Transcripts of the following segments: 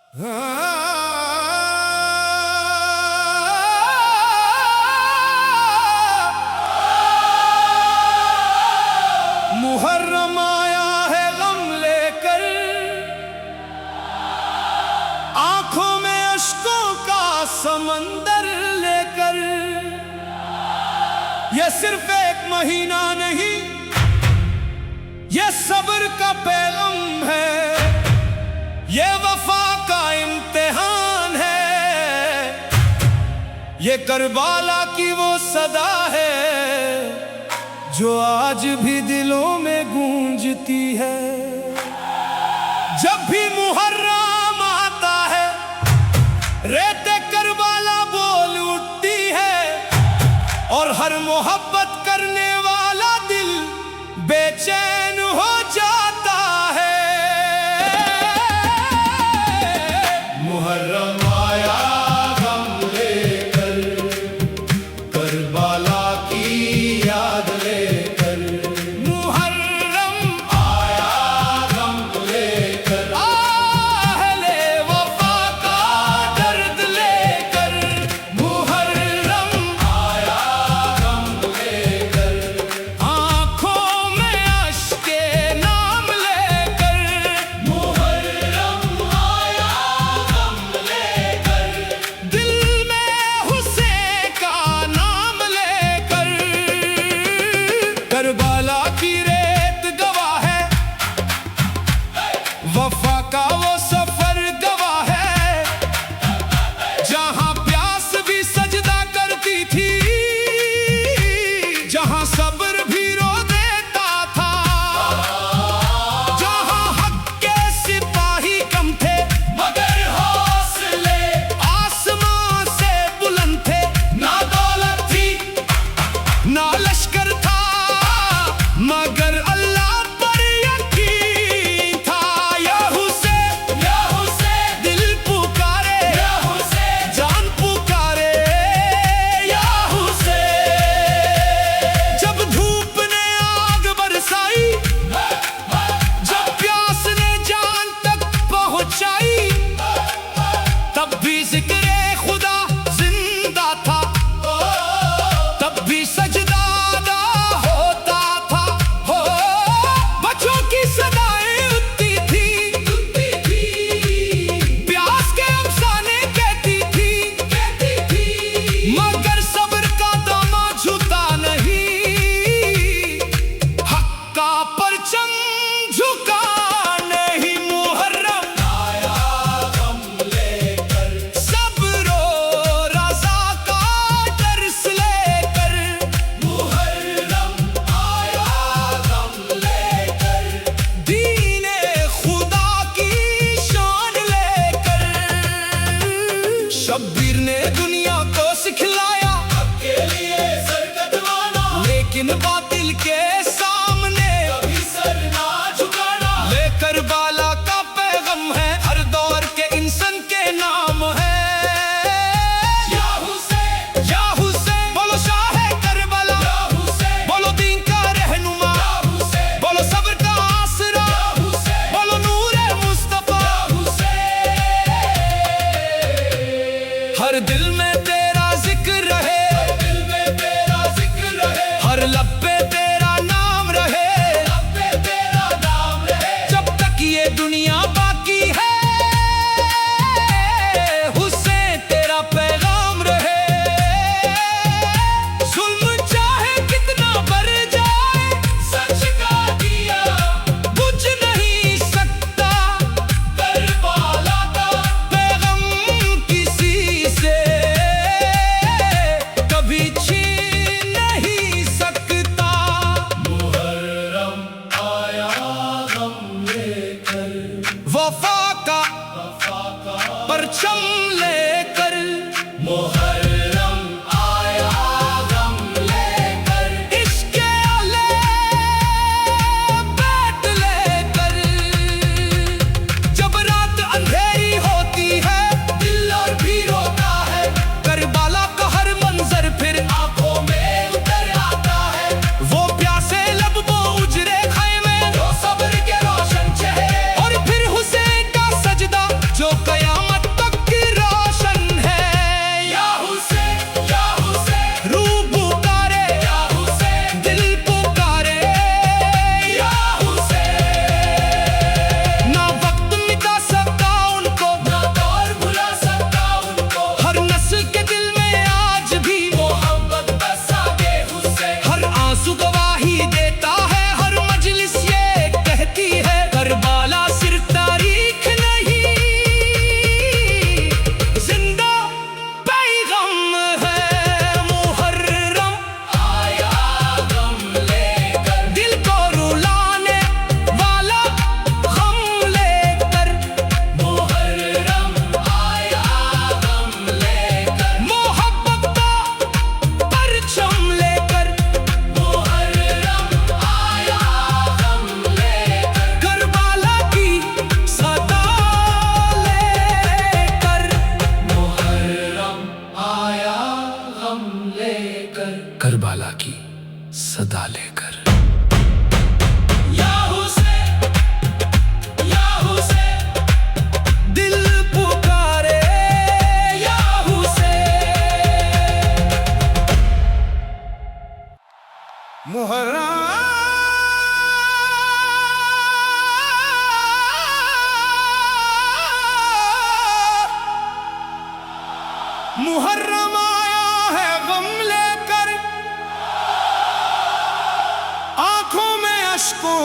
मुहर्रम आया है गम लेकर, आंखों में अश्कों का समंदर लेकर। ये सिर्फ एक महीना नहीं, ये सब्र का पैगाम है, ये वफा का इम्तिहान है, ये करबाला की वो सदा है जो आज भी दिलों में गूंजती है। जब भी मुहर्रम आता है, रेते करबाला बोल उठती है, और हर मोहब्बत करने वाला दिल बेचैन हो जाता है। मुहर्रम आया गम लेकर, करबाला की याद लेकर। मुहर्रम आया गम लेकर, आहले वफा का दर्द लेकर। मुहर्रम आया गम लेकर, आंखों में अश्के नाम लेकर। मुहर्रम आया गम लेकर, दिल में हुसैन का नाम लेकर। करबाला की रेत गवाह है, वफा का वो सफर गवाह है, जहां प्यास भी सजदा करती थी, जहां सब्र भी रो देता था, जहां हक के सिपाही कम थे मगर हौसले आसमां से बुलंद थे। ना दौलत थी ना लश्कर था, मगर अल्लाह पर यकीन था। या हुसैन दिल पुकारे, या हुसैन जान पुकारे, या हुसैन। जब धूप ने आग बरसाई, जब प्यास ने जान तक पहुंचाई, तब भी जिक्रे खुदा जिंदा था, तब भी सजदा अदा होता था। हो बच्चों की सदाएं उठती थी, प्यास के अफसाने कहती थी, मगर सब्र का दामन झुका नहीं, हक का परचम झुका नहीं। मुहर्रम आया गम लेकर, सब्र और रज़ा का दर्स लेकर। मुहर्रम आया गम लेकर, दीने खुदा की शान लेकर। शब्बीर ने दुनिया को सिखलाया हक के लिए सर कटवाना, लेकिन बातिल के सामने कभी सर ना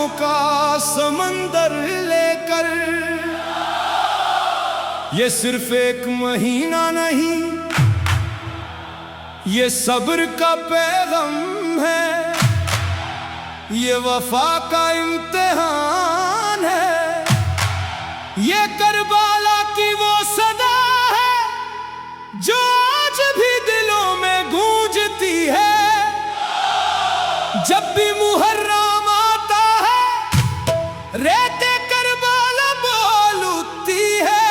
आंसुओं का समंदर लेकर। ये सिर्फ एक महीना नहीं, ये सब्र का पैगाम है, ये वफा का इम्तिहान है। ये करबला की वो सदा है जो आज भी दिलों में गूंजती है। जब भी मुहर्रम आता है रेते करबला बोल उठती है,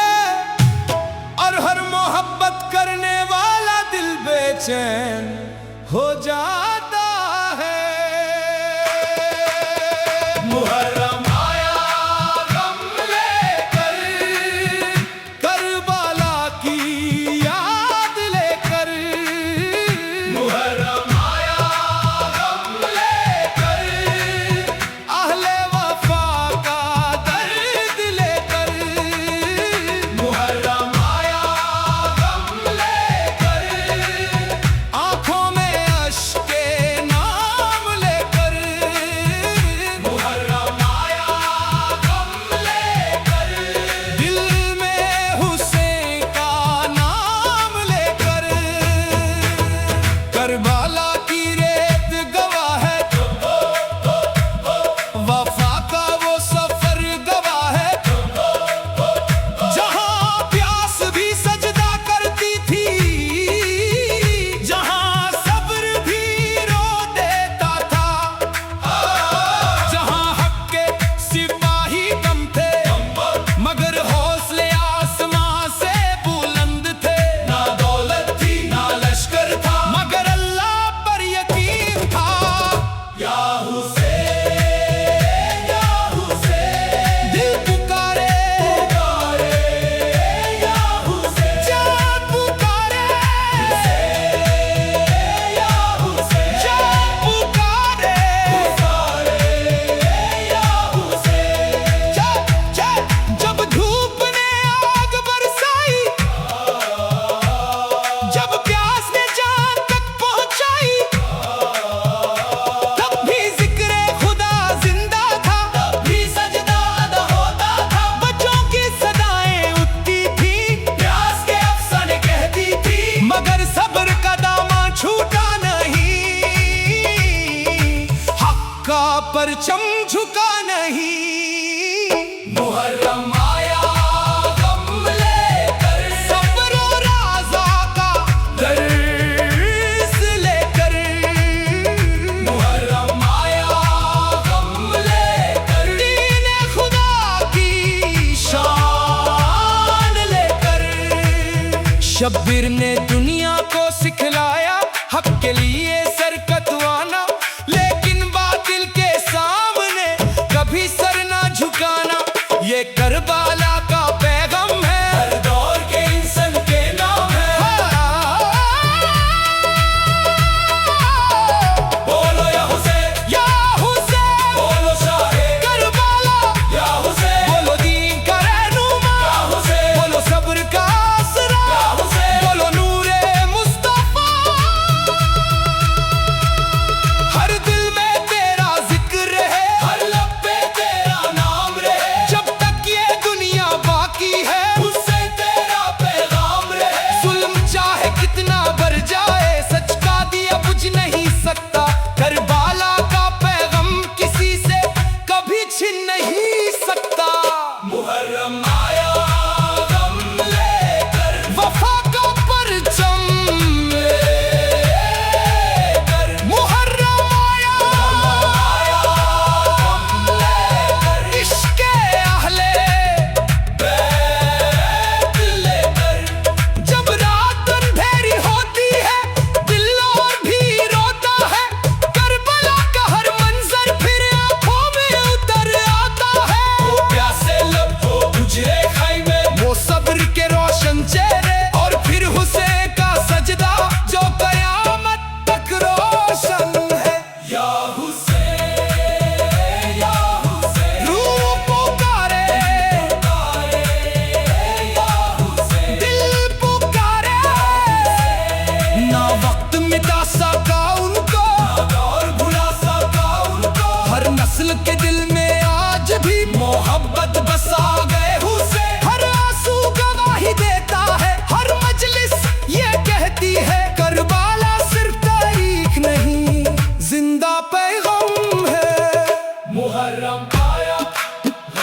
और हर मोहब्बत करने वाला दिल बेचैन हो जाता है। मुहर्रम आया गम लेकर, करबला की याद लेकर। मुहर्रम आया गम लेकर, अहले वफा का दर्द लेकर। मुहर्रम आया गम लेकर, आंखों में अश्के नाम लेकर। मुहर्रम आया गम लेकर, दिल में हुसैन का नाम लेकर। करबला की रेत गवाह है, वफा का वो सफर गवाह है। जहां प्यास भी सजदा करती थी, जहां सब्र भी रो देता था, जहां हक के सिपाही कम थे मगर हौसले आसमां से बुलंद थे। ना दौलत थी ना लश्कर था मगर अल्लाह पर यकीन था। या हुसैन या हुसैन, दिल पुकारे पुकारे या हुसैन, जान पुकारे या हुसैन, जान पुकारे पुकारे या हुसैन। जब धूप ने आग बरसाई, जब प्यास ने जान तक पहुंचाई, तब भी जिक्र खुदा जिंदा था, तब भी सजदा अदा होता था। बच्चों की सदाएं उठती थी, प्यास के अफसाने कहती थी, मगर सब्र का दामन छूटा नहीं, हक का परचम झुका नहीं। मुहर्रम आया गम लेकर, सब्र और राज़ा का दर्स लेकर। मुहर्रम आया गम लेकर, दीन खुदा की शान लेकर। शब्बीर ने दुनिया को सिखलाया हक के लिए सर कतवाना, लेकिन बातिल के सामने कभी सर ना झुकाना। ये करबला का पैगाम है, हर दौर के इंसान के नाम है। बोलो या हुसैन या हुसैन, बोलो शाहे करबला या हुसैन, बोलो दीन का रहनुमा या हुसैन, बोलो सब्र का आसरा या हुसैन, बोलो नूरे मुस्तफा। हर दिल में तेरा जिक्र है, हर लब पे तेरा नाम रहे।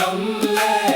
दम ले